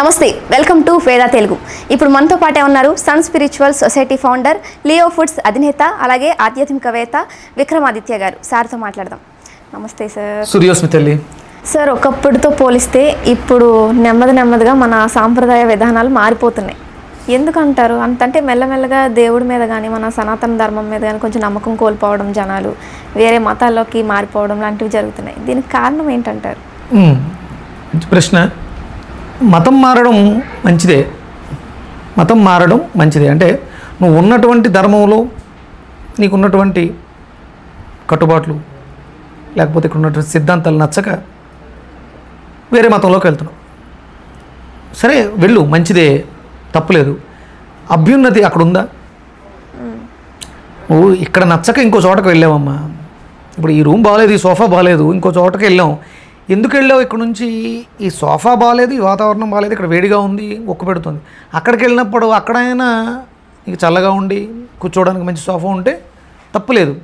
నమస్తే, welcome to వేదా తెలుగు. ఇప్పుడు మనతో పాటే ఉన్నారు sun spiritual society founder, Leo foods అధినేత, అలాగే ఆధ్యాత్మికవేత్త విక్రమాదిత్య గారు. సార్తో మాట్లాడదాం. నమస్తే సార్. సూర్యోస్మి తల్లి. సార్, ఒకప్పటితో పోలిస్తే ఇప్పుడు నెమ్మదిగా మన సాంప్రదాయ విధానాలు మారిపోతున్నాయి. ఎందుకంటారు? అంటే మెల్లమెల్లగా దేవుడి మీద కానీ మన సనాతన ధర్మం మీద కానీ కొంచెం నమ్మకం కోల్పోవడం, జనాలు వేరే మతాల్లోకి మారిపోవడం లాంటివి జరుగుతున్నాయి. దీనికి కారణం ఏంటంటారు? మంచి ప్రశ్న. మతం మారడం మంచిదే. అంటే నువ్వు ఉన్నటువంటి ధర్మంలో నీకున్నటువంటి కట్టుబాట్లు లేకపోతే ఇక్కడ ఉన్నటువంటి సిద్ధాంతాలు నచ్చక వేరే మతంలోకి వెళ్తున్నావు. సరే, వెళ్ళు, మంచిదే, తప్పులేదు. అభ్యున్నతి అక్కడ ఉందా? నువ్వు ఇక్కడ నచ్చక ఇంకో చోటకు వెళ్ళావమ్మా. ఇప్పుడు ఈ రూమ్ బాగాలేదు, ఈ సోఫా బాగాలేదు, ఇంకో చోటకి వెళ్ళాం. ఎందుకు వెళ్ళావు? ఇక్కడ నుంచి ఈ సోఫా బాగాలేదు, ఈ వాతావరణం బాగాలేదు, ఇక్కడ వేడిగా ఉంది, ఒక్క పెడుతుంది. అక్కడికి వెళ్ళినప్పుడు అక్కడైనా నీకు చల్లగా ఉండి కూర్చోవడానికి మంచి సోఫా ఉంటే తప్పులేదు.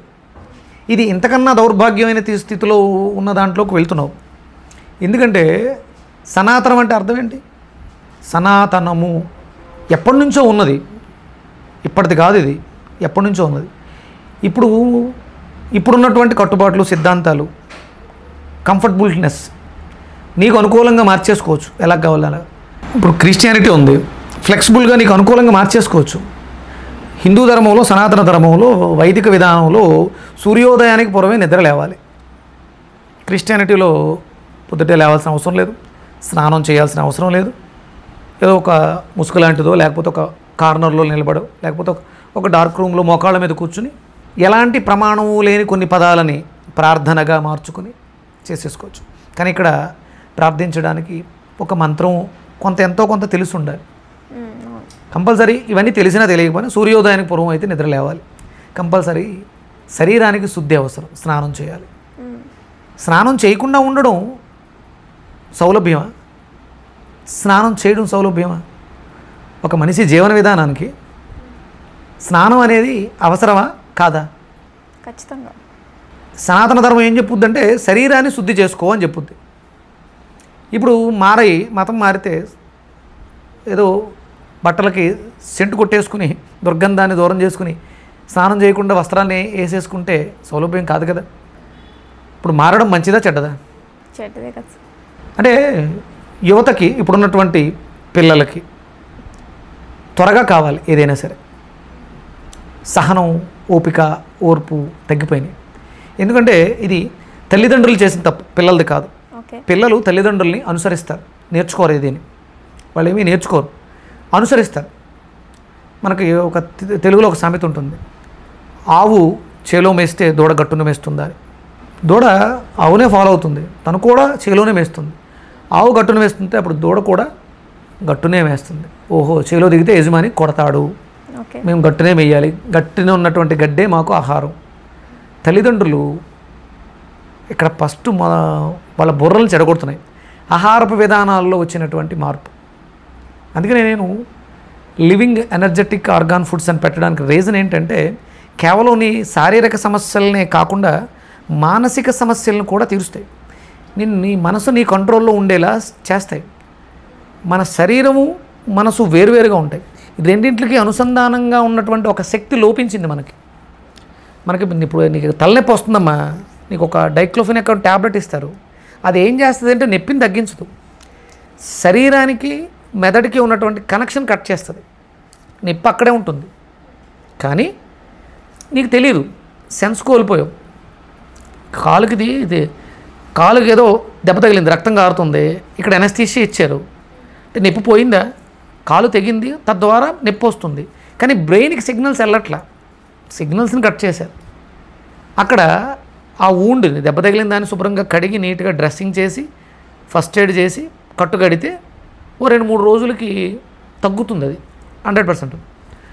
ఇది ఇంతకన్నా దౌర్భాగ్యమైన స్థితిలో ఉన్న దాంట్లోకి వెళ్తున్నావు. ఎందుకంటే సనాతనం అంటే అర్థం ఏంటి? సనాతనము ఎప్పటి నుంచో ఉన్నది, ఇప్పటిది కాదు, ఇది ఎప్పటి నుంచో ఉన్నది. ఇప్పుడున్నటువంటి కట్టుబాట్లు, సిద్ధాంతాలు, కంఫర్టబుల్నెస్ నీకు అనుకూలంగా మార్చేసుకోవచ్చు, ఎలా కావాలి అలా. ఇప్పుడు క్రిస్టియానిటీ ఉంది, ఫ్లెక్సిబుల్గా నీకు అనుకూలంగా మార్చేసుకోవచ్చు. హిందూ ధర్మంలో, సనాతన ధర్మంలో, వైదిక విధానంలో సూర్యోదయానికి పూర్వమే నిద్ర లేవాలి. క్రిస్టియానిటీలో పొద్దుటే లేవాల్సిన అవసరం లేదు, స్నానం చేయాల్సిన అవసరం లేదు. ఏదో ఒక ముసుగు లాంటిదో, లేకపోతే ఒక కార్నర్లో నిలబడో, లేకపోతే ఒక డార్క్ రూమ్లో మోకాళ్ళ మీద కూర్చుని ఎలాంటి ప్రమాణము లేని కొన్ని పదాలని ప్రార్థనగా మార్చుకుని చేసేసుకోవచ్చు. కానీ ఇక్కడ ప్రార్థించడానికి ఒక మంత్రం ఎంతో కొంత తెలిసి ఉండాలి. కంపల్సరీ ఇవన్నీ తెలిసినా తెలియకపోయినా సూర్యోదయానికి పూర్వం అయితే నిద్ర లేవాలి. కంపల్సరీ శరీరానికి శుద్ధి అవసరం, స్నానం చేయాలి. స్నానం చేయకుండా ఉండడం సౌలభ్యమా? స్నానం చేయడం సౌలభ్యమా? ఒక మనిషి జీవన విధానానికి స్నానం అనేది అవసరమా కాదా? ఖచ్చితంగా. సనాతన ధర్మం ఏం చెప్పుద్దంటే శరీరాన్ని శుద్ధి చేసుకో అని చెప్పుద్ది. ఇప్పుడు మతం మారితే ఏదో బట్టలకి సెంటు కొట్టేసుకుని దుర్గంధాన్ని దూరం చేసుకుని స్నానం చేయకుండా వస్త్రాన్ని వేసేసుకుంటే సౌలభ్యం కాదు కదా. ఇప్పుడు మారడం మంచిదా చెడ్డదా? చెడ్డదే కదా. అంటే యువతకి, ఇప్పుడున్నటువంటి పిల్లలకి త్వరగా కావాలి ఏదైనా సరే. సహనం, ఓపిక, ఓర్పు తగ్గిపోయినాయి. ఎందుకంటే ఇది తల్లిదండ్రులు చేసిన తప్పు, పిల్లలది కాదు. పిల్లలు తల్లిదండ్రుల్ని అనుసరిస్తారు, నేర్చుకోరు. ఏదేని వాళ్ళు ఏమీ నేర్చుకోరు, అనుసరిస్తారు. మనకి ఒక తెలుగులో ఒక సామెత ఉంటుంది, ఆవు చేలో మేస్తే దూడ గట్టును మేస్తుందా అని. దూడ ఆవునే ఫాలో అవుతుంది, తను కూడా చేలోనే మేస్తుంది. ఆవు గట్టును వేస్తుంటే అప్పుడు దూడ కూడా గట్టునే వేస్తుంది. ఓహో, చేలో దిగితే యజమాని కొడతాడు, మేము గట్టునే వేయాలి, గట్టునే ఉన్నటువంటి గడ్డే మాకు ఆహారం. తల్లిదండ్రులు ఇక్కడ ఫస్ట్ వాళ్ళ బుర్రలు చెడగొడుతున్నాయి, ఆహారపు విధానాల్లో వచ్చినటువంటి మార్పు. అందుకనే నేను లివింగ్ ఎనర్జెటిక్ ఆర్గాన్ ఫుడ్స్ అని పెట్టడానికి రీజన్ ఏంటంటే కేవలం నీ శారీరక సమస్యలనే కాకుండా మానసిక సమస్యలను కూడా తీరుస్తాయి. నీ మనసు నీ కంట్రోల్లో ఉండేలా చేస్తాయి. మన శరీరము, మనసు వేరువేరుగా ఉంటాయి. రెండింటికి అనుసంధానంగా ఉన్నటువంటి ఒక శక్తి లోపించింది మనకి. ఇప్పుడు నీకు తలనొప్పి వస్తుందమ్మా, నీకు ఒక డైక్లోఫెనాక్ ట్యాబ్లెట్ ఇస్తారు. అది ఏం చేస్తుంది అంటే నొప్పిని తగ్గించదు, శరీరానికి మెదడుకి ఉన్నటువంటి కనెక్షన్ కట్ చేస్తుంది. నొప్పి అక్కడే ఉంటుంది, కానీ నీకు తెలియదు, సెన్స్ కోల్పోయావు. కాలుకి ఏదో దెబ్బ తగిలింది, రక్తం కారుతుంది, ఇక్కడ ఎనస్థీషియా ఇచ్చారు, అంటే నొప్పి పోయిందా? కాలు తెగింది, తద్వారా నొప్పి వస్తుంది, కానీ బ్రెయిన్కి సిగ్నల్స్ వెళ్ళట్లా, సిగ్నల్స్ని కట్ చేశారు. అక్కడ ఆ ఊండుని, దెబ్బ తగిలిన దాన్ని శుభ్రంగా కడిగి నీట్గా డ్రెస్సింగ్ చేసి ఫస్ట్ ఎయిడ్ చేసి కట్టు కడితే ఓ 2-3 రోజులకి తగ్గుతుంది, అది 100%.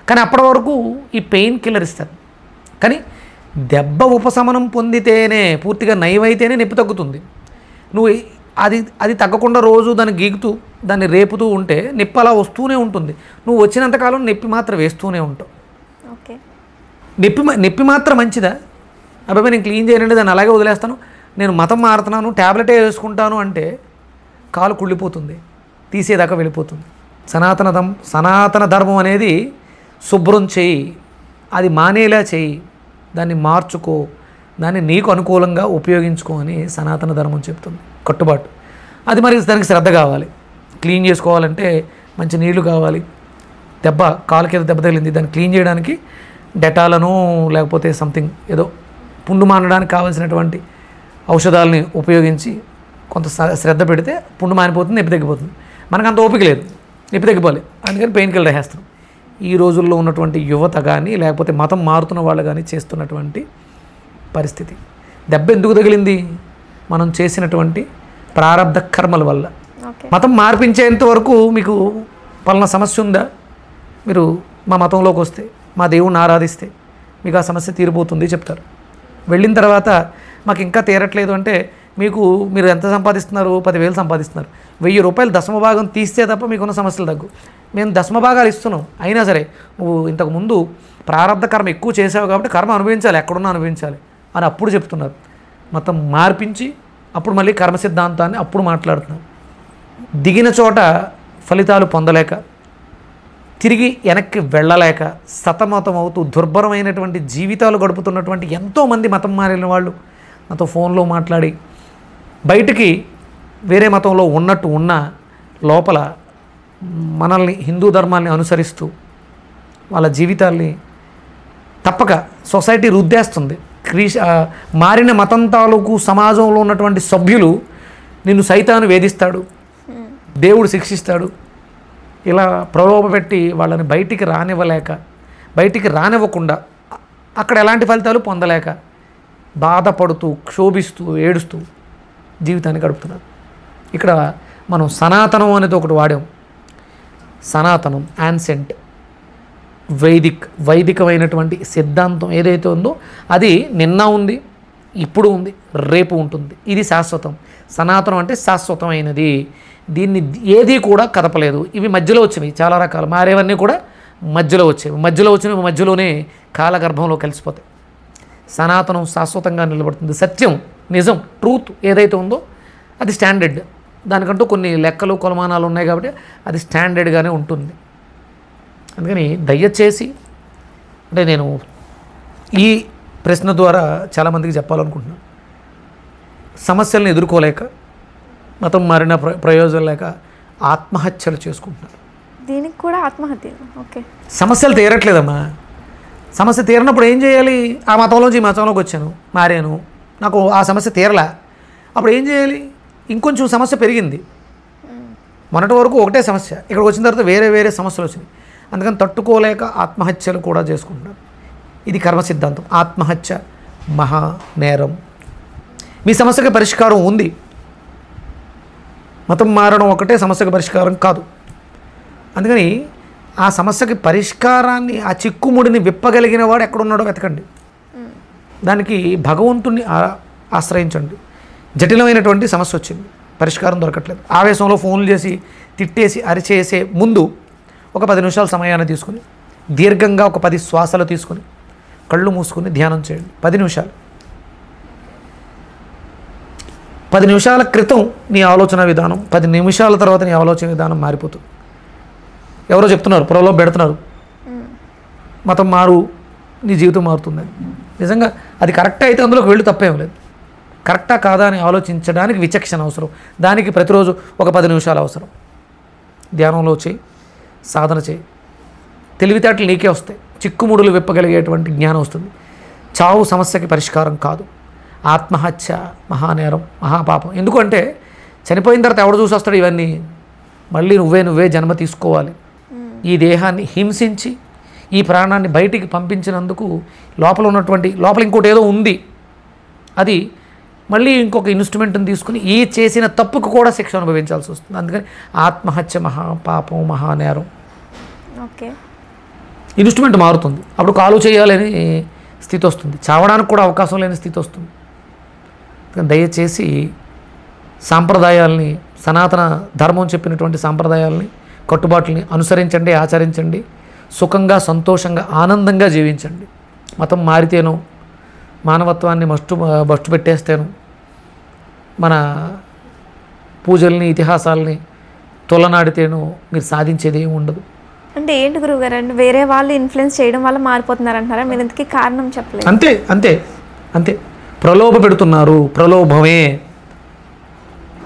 కానీ అప్పటి వరకు ఈ పెయిన్ కిల్లర్ ఇస్తారు. కానీ దెబ్బ ఉపశమనం పొందితేనే, పూర్తిగా నయమైతేనే నొప్పి తగ్గుతుంది. నువ్వు అది తగ్గకుండా రోజు దాన్ని గీకుతూ దాన్ని రేపుతూ ఉంటే నొప్పి అలా వస్తూనే ఉంటుంది. నువ్వు వచ్చినంతకాలం నొప్పి మాత్రం వేస్తూనే ఉంటావు. నొప్పి మాత్రం మంచిదా? అబ్బాయి నేను క్లీన్ చేయాలంటే దాన్ని అలాగే వదిలేస్తాను, నేను మతం మారుతున్నాను, ట్యాబ్లెటే వేసుకుంటాను అంటే కాలు కుళ్ళిపోతుంది, తీసేదాకా వెళ్ళిపోతుంది. సనాతన ధర్మం అనేది శుభ్రం చేయి, అది మానేలా చేయి, దాన్ని మార్చుకో, దాన్ని నీకు అనుకూలంగా ఉపయోగించుకో అని సనాతన ధర్మం చెప్తుంది. కట్టుబాటు అది. మరి దానికి శ్రద్ధ కావాలి. క్లీన్ చేసుకోవాలంటే మంచి నీళ్లు కావాలి. కాలు కింద దెబ్బ తగిలింది, దాన్ని క్లీన్ చేయడానికి డెటాలను లేకపోతే సంథింగ్ ఏదో పుండు మానడానికి కావాల్సినటువంటి ఔషధాలని ఉపయోగించి కొంత శ్రద్ధ పెడితే పుండు మానిపోతుంది, నొప్పి తగ్గిపోతుంది. మనకు అంత ఓపిక లేదు, నొప్పి తగ్గిపోవాలి, అందుకని పెయిన్ కిల్లర్ వేస్తాం. ఈ రోజుల్లో ఉన్నటువంటి యువత కానీ లేకపోతే మతం మారుతున్న వాళ్ళు కానీ చేస్తున్నటువంటి పరిస్థితి. దెబ్బ ఎందుకు తగిలింది? మనం చేసినటువంటి ప్రారబ్ధ కర్మల వల్ల. మతం మార్పించేంత వరకు మీకు పలానా సమస్య ఉందా, మీరు మా మతంలోకి వస్తే, మా దేవుణ్ణి ఆరాధిస్తే మీకు ఆ సమస్య తీరిపోతుంది చెప్తారు. వెళ్ళిన తర్వాత మాకు ఇంకా తీరట్లేదు అంటే మీరు ఎంత సంపాదిస్తున్నారు? 10,000 సంపాదిస్తున్నారు. 1,000 రూపాయలు దశమభాగం తీస్తే తప్ప మీకున్న సమస్యలు తగ్గు. మేము దశమభాగాలు ఇస్తున్నాం, అయినా సరే నువ్వు ఇంతకుముందు ప్రారబ్ధ కర్మ ఎక్కువ చేసావు కాబట్టి కర్మ అనుభవించాలి, ఎక్కడున్నా అనుభవించాలి అని అప్పుడు చెప్తున్నారు. మొత్తం మార్పించి అప్పుడు మళ్ళీ కర్మ సిద్ధాంతాన్ని అప్పుడు మాట్లాడుతున్నారు. దిగిన చోట ఫలితాలు పొందలేక, తిరిగి వెనక్కి వెళ్ళలేక, సతమతం అవుతూ దుర్భరమైనటువంటి జీవితాలు గడుపుతున్నటువంటి ఎంతోమంది మతం మారిన వాళ్ళు నాతో ఫోన్లో మాట్లాడి బయటికి వేరే మతంలో ఉన్నట్టు ఉన్న లోపల మనల్ని హిందూ ధర్మాన్ని అనుసరిస్తూ వాళ్ళ జీవితాల్ని తప్పక సొసైటీ రుద్దేస్తుంది. మారిన మతం తాలూకు సమాజంలో ఉన్నటువంటి సభ్యులు నిన్ను సైతాను వేధిస్తాడు, దేవుడు శిక్షిస్తాడు, ఇలా ప్రలోభపెట్టి వాళ్ళని బయటికి రానివ్వకుండా అక్కడ ఎలాంటి ఫలితాలు పొందలేక బాధపడుతూ క్షోభిస్తూ ఏడుస్తూ జీవితాన్ని గడుపుతున్నారు. ఇక్కడ మనం సనాతనం అనేది ఒకటి వాడాం. సనాతనం, యాన్సెంట్, వైదికమైనటువంటి సిద్ధాంతం ఏదైతే ఉందో అది నిన్న ఉంది, ఇప్పుడు ఉంది, రేపు ఉంటుంది. ఇది శాశ్వతం. సనాతనం అంటే శాశ్వతమైనది. దీన్ని ఏది కూడా కదపలేదు. ఇవి మధ్యలో వచ్చినవి, చాలా రకాలు మారేవన్నీ కూడా మధ్యలో వచ్చేవి. మధ్యలోనే కాలగర్భంలో కలిసిపోతాయి. సనాతనం శాశ్వతంగా నిలబడుతుంది. సత్యం, నిజం, ట్రూత్ ఏదైతే ఉందో అది స్టాండర్డ్. దానికంటూ కొన్ని లెక్కలు కొలమానాలు ఉన్నాయి కాబట్టి అది స్టాండర్డ్గానే ఉంటుంది. అందుకని దయచేసి అంటే నేను ఈ ప్రశ్న ద్వారా చాలామందికి చెప్పాలనుకుంటున్నాను. సమస్యలను ఎదుర్కోలేక, మతం మారిన ప్రయోజనం లేక ఆత్మహత్యలు చేసుకుంటున్నారు. దీనికి కూడా ఆత్మహత్య. ఓకే, సమస్యలు తీరట్లేదమ్మా. సమస్య తీరినప్పుడు ఏం చేయాలి? ఆ మతంలోంచి ఈ మతంలోకి వచ్చాను, మారాను, నాకు ఆ సమస్య తీరలే. అప్పుడు ఏం చేయాలి? ఇంకొంచెం సమస్య పెరిగింది. మొన్నటి వరకు ఒకటే సమస్య, ఇక్కడికి వచ్చిన తర్వాత వేరే సమస్యలు వచ్చినాయి. అందుకని తట్టుకోలేక ఆత్మహత్యలు కూడా చేసుకుంటున్నారు. ఇది కర్మ సిద్ధాంతం. ఆత్మహత్య మహా నేరం. మీ సమస్యకి పరిష్కారం ఉంది. మతం మారడం ఒకటే సమస్యకి పరిష్కారం కాదు. అందుకని ఆ సమస్యకి పరిష్కారాన్ని, ఆ చిక్కుముడిని విప్పగలిగిన వాడు ఎక్కడున్నాడో వెతకండి. దానికి భగవంతుణ్ణి ఆశ్రయించండి. జటిలమైనటువంటి సమస్య వచ్చింది, పరిష్కారం దొరకట్లేదు. ఆవేశంలో ఫోన్లు చేసి తిట్టేసి అరిచేసే ముందు ఒక 10 నిమిషాల సమయాన్ని తీసుకుని దీర్ఘంగా ఒక 10 శ్వాసలు తీసుకుని కళ్ళు మూసుకుని ధ్యానం చేయండి. 10 నిమిషాలు. 10 నిమిషాల క్రితం నీ ఆలోచన విధానం, 10 నిమిషాల తర్వాత నీ ఆలోచన విధానం మారిపోతుంది. ఎవరో చెప్తున్నారు, ప్రలోభ పెడుతున్నారు, మతం మారు, నీ జీవితం మారుతుందని. నిజంగా అది కరెక్ట్ అయితే అందులోకి వెళ్ళి తప్పేం లేదు. కరెక్టా కాదా అని ఆలోచించడానికి విచక్షణ అవసరం. దానికి ప్రతిరోజు ఒక 10 నిమిషాలు అవసరం. ధ్యానంలో చేయి, సాధన చేయి, తెలివితేటలు నీకే వస్తాయి. చిక్కుముడులు విప్పగలిగేటువంటి జ్ఞానం వస్తుంది. చావు సమస్యకి పరిష్కారం కాదు. ఆత్మహత్య మహానేరం, మహాపాపం. ఎందుకంటే చనిపోయిన తర్వాత ఎవడు చూసి వస్తాడు ఇవన్నీ? మళ్ళీ నువ్వే జన్మ తీసుకోవాలి. ఈ దేహాన్ని హింసించి ఈ ప్రాణాన్ని బయటికి పంపించినందుకు లోపల ఇంకోటి ఏదో ఉంది. అది మళ్ళీ ఇంకొక ఇన్స్ట్రుమెంట్ని తీసుకుని ఈ చేసిన తప్పుకు కూడా శిక్ష అనుభవించాల్సి వస్తుంది. అందుకని ఆత్మహత్య మహాపాపం, మహానేరం. ఓకే, ఇన్స్ట్రుమెంట్ మారుతుంది. అప్పుడు కాలు చేయాలని స్థితి వస్తుంది, చావడానికి కూడా అవకాశం లేని స్థితి వస్తుంది. దయచేసి సాంప్రదాయాల్ని, సనాతన ధర్మం చెప్పినటువంటి సాంప్రదాయాల్ని, కట్టుబాట్లని అనుసరించండి, ఆచరించండి. సుఖంగా, సంతోషంగా, ఆనందంగా జీవించండి. మతం మారితేనో, మానవత్వాన్ని బస్టు పెట్టేస్తేనో, మన పూజల్ని, ఇతిహాసాలని తొలనాడితేనో మీరు సాధించేది ఏమి ఉండదు. అంటే ఏంటి గురువుగారు అంటే వేరే వాళ్ళు ఇన్ఫ్లుయెన్స్ చేయడం వల్ల మారిపోతున్నారు అంటారా? మీరు ఇంతకీ కారణం చెప్పలేదు. అంతే అంతే అంతే ప్రలోభ పెడుతున్నారు. ప్రలోభమే.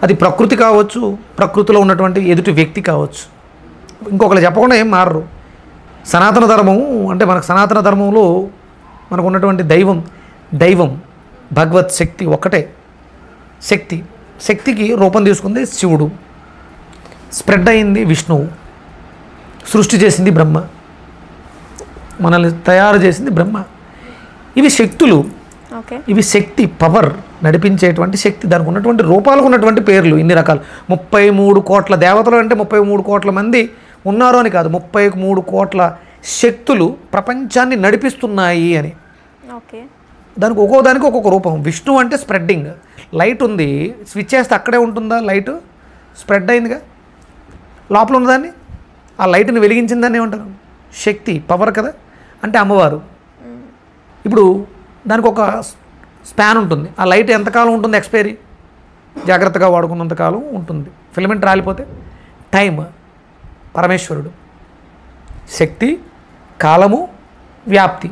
అది ప్రకృతి కావచ్చు, ప్రకృతిలో ఉన్నటువంటి ఎదుటి వ్యక్తి కావచ్చు. ఇంకొకరు చెప్పకుండా ఏం మారరు. సనాతన ధర్మము అంటే మనకు సనాతన ధర్మంలో మనకు ఉన్నటువంటి దైవం భగవత్ శక్తి ఒక్కటే. శక్తికి రూపం తీసుకుంది శివుడు, స్ప్రెడ్ అయింది విష్ణువు, సృష్టి చేసింది బ్రహ్మ, మనల్ని తయారు చేసింది బ్రహ్మ. ఇవి శక్తులు. ఇవి శక్తి, పవర్, నడిపించేటువంటి శక్తి. దానికి ఉన్నటువంటి రూపాలకు ఉన్నటువంటి పేర్లు ఇన్ని రకాలు. 33 కోట్ల దేవతలు అంటే 33 కోట్ల మంది ఉన్నారు అని కాదు, 33 కోట్ల శక్తులు ప్రపంచాన్ని నడిపిస్తున్నాయి అని. దానికి ఒక్కొక్క రూపం. విష్ణు అంటే స్ప్రెడ్డింగ్. లైట్ ఉంది, స్విచ్ చేస్తే అక్కడే ఉంటుందా లైట్? స్ప్రెడ్ అయిందిగా లోపల ఉన్నదాన్ని. ఆ లైట్ని వెలిగించిన దాన్ని ఏమంటారు? శక్తి, పవర్ కదా. అంటే అమ్మవారు. ఇప్పుడు దానికి ఒక స్పాన్ ఉంటుంది. ఆ లైట్ ఎంతకాలం ఉంటుంది? ఎక్స్పైరీ. జాగ్రత్తగా వాడుకున్నంతకాలం ఉంటుంది. ఫిలమెంట్ రాలిపోతే టైం. పరమేశ్వరుడు. శక్తి, కాలము, వ్యాప్తి.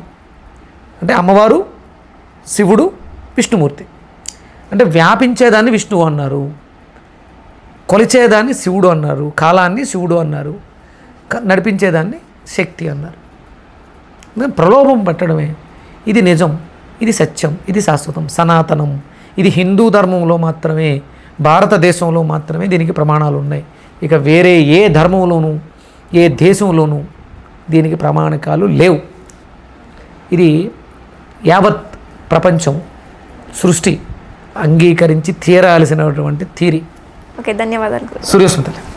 అంటే అమ్మవారు, శివుడు, విష్ణుమూర్తి. అంటే వ్యాపించేదాన్ని విష్ణువు అన్నారు, కొలిచేదాన్ని శివుడు అన్నారు, కాలాన్ని శివుడు అన్నారు, నడిపించేదాన్ని శక్తి అన్నారు. ప్రలోభం పెట్టడమే. ఇది నిజం, ఇది సత్యం, ఇది శాశ్వతం, సనాతనం. ఇది హిందూ ధర్మంలో మాత్రమే, భారతదేశంలో మాత్రమే దీనికి ప్రమాణాలు ఉన్నాయి. ఇక వేరే ఏ ధర్మంలోనూ ఏ దేశంలోనూ దీనికి ప్రామాణికాలు లేవు. ఇది యావత్ ప్రపంచం, సృష్టి అంగీకరించి తీరాల్సినటువంటి థియరీ. ఓకే, ధన్యవాదాలు. సూర్యస్మితలే.